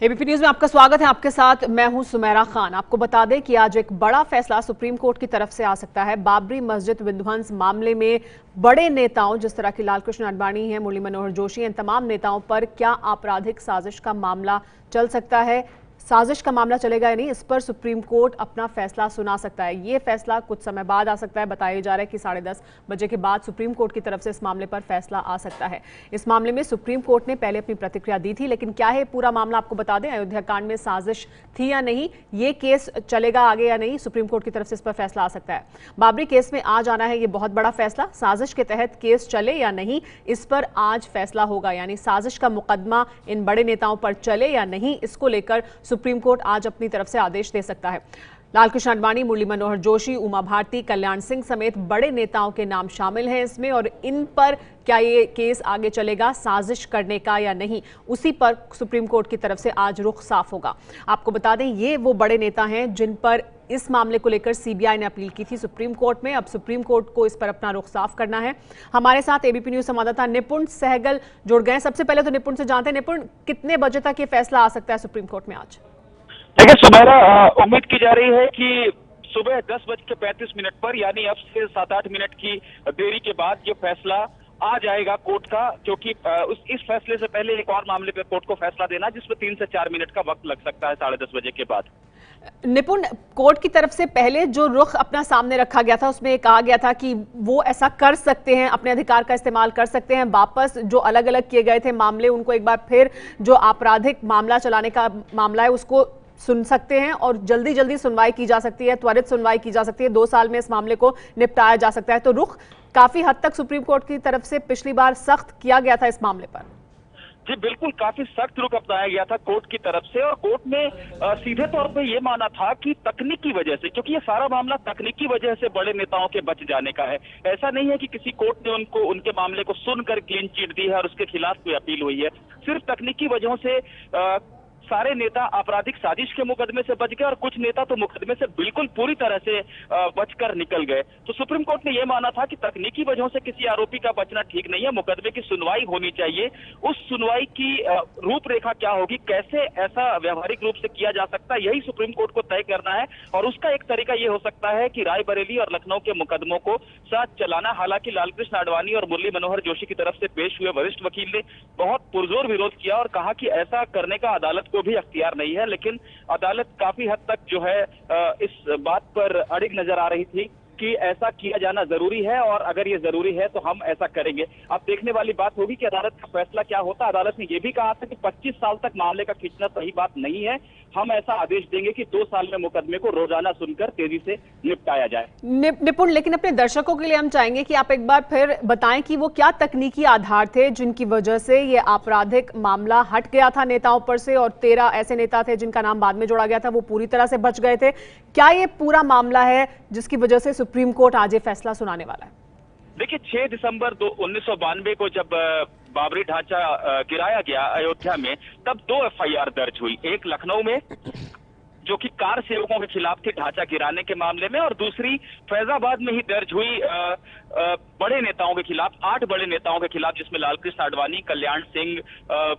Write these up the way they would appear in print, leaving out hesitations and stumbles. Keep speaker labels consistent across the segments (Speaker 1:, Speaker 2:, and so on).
Speaker 1: ABP news में आपका स्वागत है। आपके साथ मैं हूं सुमेरा खान। आपको बता दें कि आज एक बड़ा फैसला सुप्रीम कोर्ट की तरफ से आ सकता है। बाबरी मस्जिद विध्वंस मामले में बड़े नेताओं जिस तरह की लालकृष्ण आडवाणी हैं, मुरली मनोहर जोशी, इन तमाम नेताओं पर क्या आपराधिक साजिश का मामला चल सकता है, साजिश का मामला चलेगा या नहीं, इस पर सुप्रीम कोर्ट अपना फैसला सुना सकता है। ये फैसला कुछ समय बाद आ सकता है। बताया जा रहा है कि 10:30 बजे के बाद सुप्रीम कोर्ट की तरफ से इस मामले पर फैसला आ सकता है। इस मामले में सुप्रीम कोर्ट ने पहले अपनी प्रतिक्रिया दी थी, लेकिन क्या है पूरा मामला आपको बता दें। अयोध्या कांड में साजिश थी या नहीं, ये केस चलेगा आगे या नहीं, सुप्रीम कोर्ट की तरफ से इस पर फैसला आ सकता है। बाबरी केस में आज आना है ये बहुत बड़ा फैसला। साजिश के तहत केस चले या नहीं, इस पर आज फैसला होगा। यानी साजिश का मुकदमा इन बड़े नेताओं पर चले या नहीं, इसको लेकर सुप्रीम कोर्ट आज अपनी तरफ से आदेश दे सकता है। लालकृष्ण आडवाणी, मुरली मनोहर जोशी, उमा भारती, कल्याण सिंह समेत बड़े नेताओं के नाम शामिल हैं इसमें, और इन पर क्या ये केस आगे चलेगा साजिश करने का या नहीं, उसी पर सुप्रीम कोर्ट की तरफ से आज रुख साफ होगा। आपको बता दें ये वो बड़े नेता हैं जिन पर इस मामले को लेकर सीबीआई ने अपील की थी सुप्रीम कोर्ट में। अब सुप्रीम कोर्ट को इस पर अपना रुख साफ करना है। हमारे साथ एबीपी न्यूज संवाददाता निपुण सहगल जुड़ गए। सबसे पहले तो निपुण से जानते हैं, निपुण कितने बजे तक ये फैसला आ सकता है सुप्रीम कोर्ट में आज?
Speaker 2: देखिए सुमेरा, उम्मीद की जा रही है कि सुबह 10:35 पर, यानी अब से 7-8 मिनट की देरी के बाद ये फैसला आ जाएगा कोर्ट का, क्योंकि इस फैसले से पहले एक और मामले पर कोर्ट को फैसला देना, जिसमें 3 से 4 मिनट का वक्त लग सकता है 10:30 बजे के बाद।
Speaker 1: निपुण, कोर्ट की तरफ से पहले जो रुख अपना सामने रखा गया था उसमें कहा गया था कि वो ऐसा कर सकते हैं, अपने अधिकार का इस्तेमाल कर सकते हैं, वापस जो अलग अलग किए गए थे मामले उनको एक बार फिर जो आपराधिक मामला चलाने का मामला है उसको सुन सकते हैं और जल्दी जल्दी सुनवाई की जा सकती है, त्वरित सुनवाई की जा सकती है, 2 साल में इस मामले को निपटाया जा सकता है। तो रुख काफी हद तक सुप्रीम कोर्ट की तरफ से पिछली बार सख्त किया गया था इस मामले पर।
Speaker 2: जी बिल्कुल, काफी सख्त रुख अपनाया गया था कोर्ट की तरफ से, और कोर्ट में सीधे तौर पे ये माना था कि तकनीकी वजह से, क्योंकि ये सारा मामला तकनीकी वजह से बड़े नेताओं के बच जाने का है। ऐसा नहीं है कि किसी कोर्ट ने उनके मामले को सुनकर क्लीन चिट दी है और उसके खिलाफ कोई अपील हुई है। सिर्फ तकनीकी वजहों से सारे नेता आपराधिक साजिश के मुकदमे से बच गए और कुछ नेता तो मुकदमे से बिल्कुल पूरी तरह से बचकर निकल गए। तो सुप्रीम कोर्ट ने यह माना था कि तकनीकी वजहों से किसी आरोपी का बचना ठीक नहीं है, मुकदमे की सुनवाई होनी चाहिए। उस सुनवाई की रूपरेखा क्या होगी, कैसे ऐसा व्यवहारिक रूप से किया जा सकता है, यही सुप्रीम कोर्ट को तय करना है। और उसका एक तरीका यह हो सकता है कि रायबरेली और लखनऊ के मुकदमों को साथ चलाना। हालांकि लालकृष्ण आडवाणी और मुरली मनोहर जोशी की तरफ से पेश हुए वरिष्ठ वकील ने बहुत पुरजोर विरोध किया और कहा कि ऐसा करने का अदालत को भी अख्तियार नहीं है, लेकिन अदालत काफी हद तक जो है इस बात पर अड़िग नजर आ रही थी कि ऐसा किया जाना जरूरी है, और अगर ये जरूरी है तो हम ऐसा करेंगे। अब देखने वाली बात होगी कि अदालत का फैसला क्या होता है। अदालत ने यह भी कहा था कि 25 साल तक मामले का खींचना सही बात नहीं है, हम ऐसा आदेश देंगे कि 2 साल में मुकदमे को रोजाना सुनकर तेजी से निपटाया जाए।
Speaker 1: निपुण, लेकिन अपने दर्शकों के लिए हम चाहेंगे कि आप एक बार फिर बताएं कि वो क्या तकनीकी आधार थे जिनकी वजह से ये आपराधिक मामला हट गया था नेताओं पर से, और 13 ऐसे नेता थे जिनका नाम बाद में जोड़ा गया था, वो पूरी तरह से बच गए थे। क्या ये पूरा मामला है जिसकी वजह से सुप्रीम कोर्ट आज ये फैसला सुनाने वाला है?
Speaker 2: देखिए 6 दिसंबर 1992 को जब बाबरी ढांचा गिराया गया अयोध्या में, तब 2 एफआईआर दर्ज हुई। एक लखनऊ में जो कि कार सेवकों के खिलाफ थी ढांचा गिराने के मामले में, और दूसरी फैजाबाद में ही दर्ज हुई बड़े नेताओं के खिलाफ, 8 बड़े नेताओं के खिलाफ, जिसमें लालकृष्ण आडवाणी, कल्याण सिंह,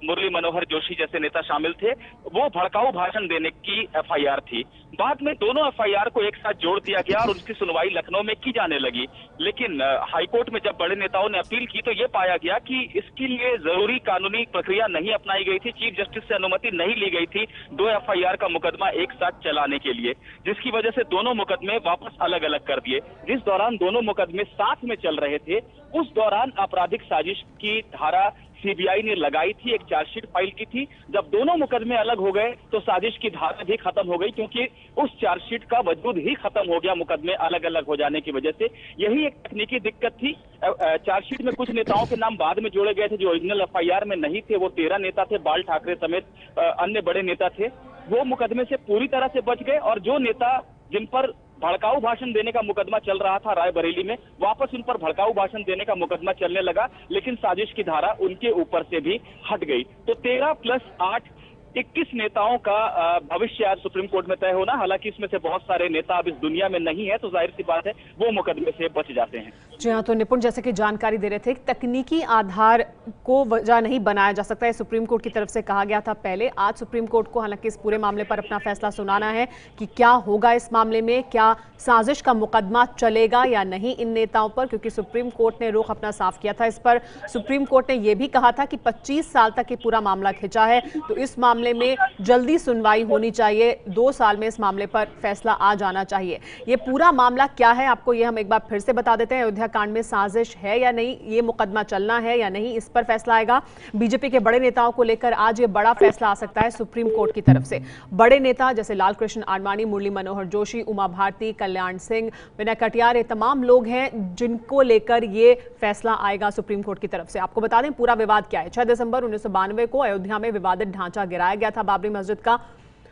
Speaker 2: मुरली मनोहर जोशी जैसे नेता शामिल थे। वो भड़काऊ भाषण देने की एफआईआर थी। बाद में दोनों एफआईआर को एक साथ जोड़ दिया गया और उसकी सुनवाई लखनऊ में की जाने लगी। लेकिन हाईकोर्ट में जब बड़े नेताओं ने अपील की तो ये पाया गया कि इसके लिए जरूरी कानूनी प्रक्रिया नहीं अपनाई गई थी, चीफ जस्टिस से अनुमति नहीं ली गई थी 2 एफआईआर का मुकदमा एक साथ चलाने के लिए, जिसकी वजह से दोनों मुकदमे वापस अलग अलग कर दिए। जिस दौरान दोनों मुकदमे साथ में चल रहे थे, उस दौरान आपराधिक साजिश की धारा सीबीआई ने लगाई थी, एक चार्जशीट फाइल की थी। जब दोनों मुकदमे अलग हो गए तो साजिश की धारा भी खत्म हो गई, क्योंकि उस चार्जशीट का वजूद ही खत्म हो गया मुकदमे अलग अलग हो जाने की वजह से। यही एक तकनीकी दिक्कत थी। चार्जशीट में कुछ नेताओं के नाम बाद में जोड़े गए थे जो ओरिजिनल एफआईआर में नहीं थे। वो 13 नेता थे, बाल ठाकरे समेत अन्य बड़े नेता थे। वो मुकदमे से पूरी तरह से बच गए, और जो नेता जिन पर भड़काऊ भाषण देने का मुकदमा चल रहा था रायबरेली में, वापस उन पर भड़काऊ भाषण देने का मुकदमा चलने लगा, लेकिन साजिश की धारा उनके ऊपर से भी हट गई। तो 13 + 8 21 नेताओं का भविष्य आज सुप्रीम कोर्ट में तय होना। हालांकि इसमें से बहुत सारे नेता अब इस दुनिया में नहीं है, तो जाहिर सी बात है वो मुकदमे से बच जाते हैं।
Speaker 1: जी हाँ, तो निपुण जैसे कि जानकारी दे रहे थे कि तकनीकी आधार को वजह नहीं बनाया जा सकता है, सुप्रीम कोर्ट की तरफ से कहा गया था पहले। आज सुप्रीम कोर्ट को हालांकि इस पूरे मामले पर अपना फैसला सुनाना है कि क्या होगा इस मामले में, क्या साजिश का मुकदमा चलेगा या नहीं इन नेताओं पर, क्योंकि सुप्रीम कोर्ट ने रुख अपना साफ किया था इस पर। सुप्रीम कोर्ट ने यह भी कहा था कि 25 साल तक ये पूरा मामला खिंचा है, तो इस मामले में जल्दी सुनवाई होनी चाहिए, 2 साल में इस मामले पर फैसला आ जाना चाहिए। ये पूरा मामला क्या है, आपको ये हम एक बार फिर से बता देते हैं। अयोध्या कांड में साजिश है या नहीं, ये मुकदमा चलना है या नहीं, इस पर फैसला आएगा। बीजेपी के बड़े नेताओं को लेकर आज ये बड़ा फैसला आ सकता है सुप्रीम कोर्ट की तरफ से। बड़े नेता जैसे लाल कृष्ण आडवाणी, मुरली मनोहर जोशी, उमा भारती, कल्याण सिंह, विनय कटियार, ये तमाम लोग हैं जिनको लेकर ये फैसला आएगा सुप्रीम कोर्ट की तरफ से। आपको बता दें पूरा विवाद क्या है। 6 दिसंबर 1992 को अयोध्या में विवादित ढांचा गिराया गया था बाबरी मस्जिद का,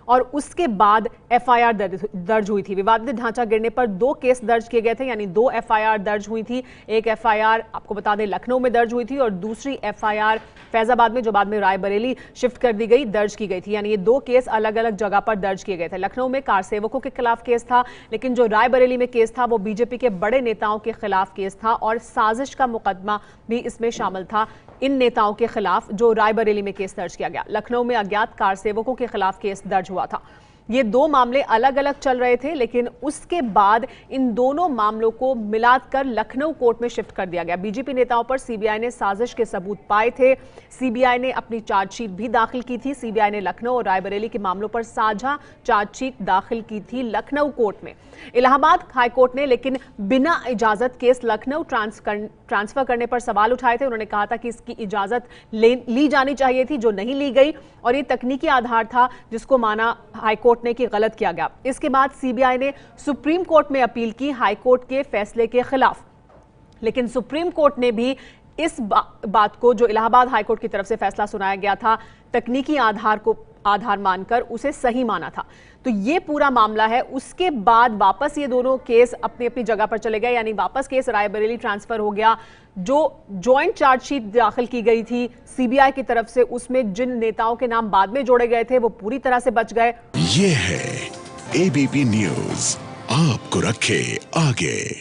Speaker 1: और उसके बाद एफआईआर दर्ज हुई थी। विवादित ढांचा गिरने पर 2 केस दर्ज किए गए थे, यानी 2 एफआईआर दर्ज हुई थी। एक एफआईआर आपको बता दें लखनऊ में दर्ज हुई थी और दूसरी एफआईआर फैजाबाद में, जो बाद में रायबरेली शिफ्ट कर दी गई, दर्ज की गई थी। यानी ये 2 केस अलग अलग जगह पर दर्ज किए गए थे। लखनऊ में कार सेवकों के खिलाफ केस था, लेकिन जो रायबरेली में केस था वो बीजेपी के बड़े नेताओं के खिलाफ केस था, और साजिश का मुकदमा भी इसमें शामिल था इन नेताओं के खिलाफ, जो रायबरेली में केस दर्ज किया गया। लखनऊ में अज्ञात कार सेवकों के खिलाफ केस दर्ज हुआ था। ये 2 मामले अलग अलग चल रहे थे, लेकिन उसके बाद इन दोनों मामलों को मिलाकर लखनऊ कोर्ट में शिफ्ट कर दिया गया। बीजेपी नेताओं पर सीबीआई ने साजिश के सबूत पाए थे। सीबीआई ने अपनी चार्जशीट भी दाखिल की थी। सीबीआई ने लखनऊ और रायबरेली के मामलों पर साझा चार्जशीट दाखिल की थी लखनऊ कोर्ट में। इलाहाबाद हाईकोर्ट ने लेकिन बिना इजाजत केस लखनऊ ट्रांसफर करने पर सवाल उठाए थे। उन्होंने कहा था कि इसकी इजाजत ली जानी चाहिए थी, जो नहीं ली गई, और ये तकनीकी आधार था जिसको माना हाईकोर्ट ने कि गलत किया गया। इसके बाद सीबीआई ने सुप्रीम कोर्ट में अपील की हाईकोर्ट के फैसले के खिलाफ, लेकिन सुप्रीम कोर्ट ने भी इस बात को, जो इलाहाबाद हाईकोर्ट की तरफ से फैसला सुनाया गया था, तकनीकी आधार मानकर उसे सही माना था। तो ये पूरा मामला है। उसके बाद वापस ये दोनों केस अपनी अपनी जगह पर चले गए, यानी वापस केस रायबरेली ट्रांसफर हो गया। जो जॉइंट चार्जशीट दाखिल की गई थी सीबीआई की तरफ से, उसमें जिन नेताओं के नाम बाद में जोड़े गए थे वो पूरी तरह से बच गए।
Speaker 3: ये है एबीपी न्यूज़, आपको रखे आगे।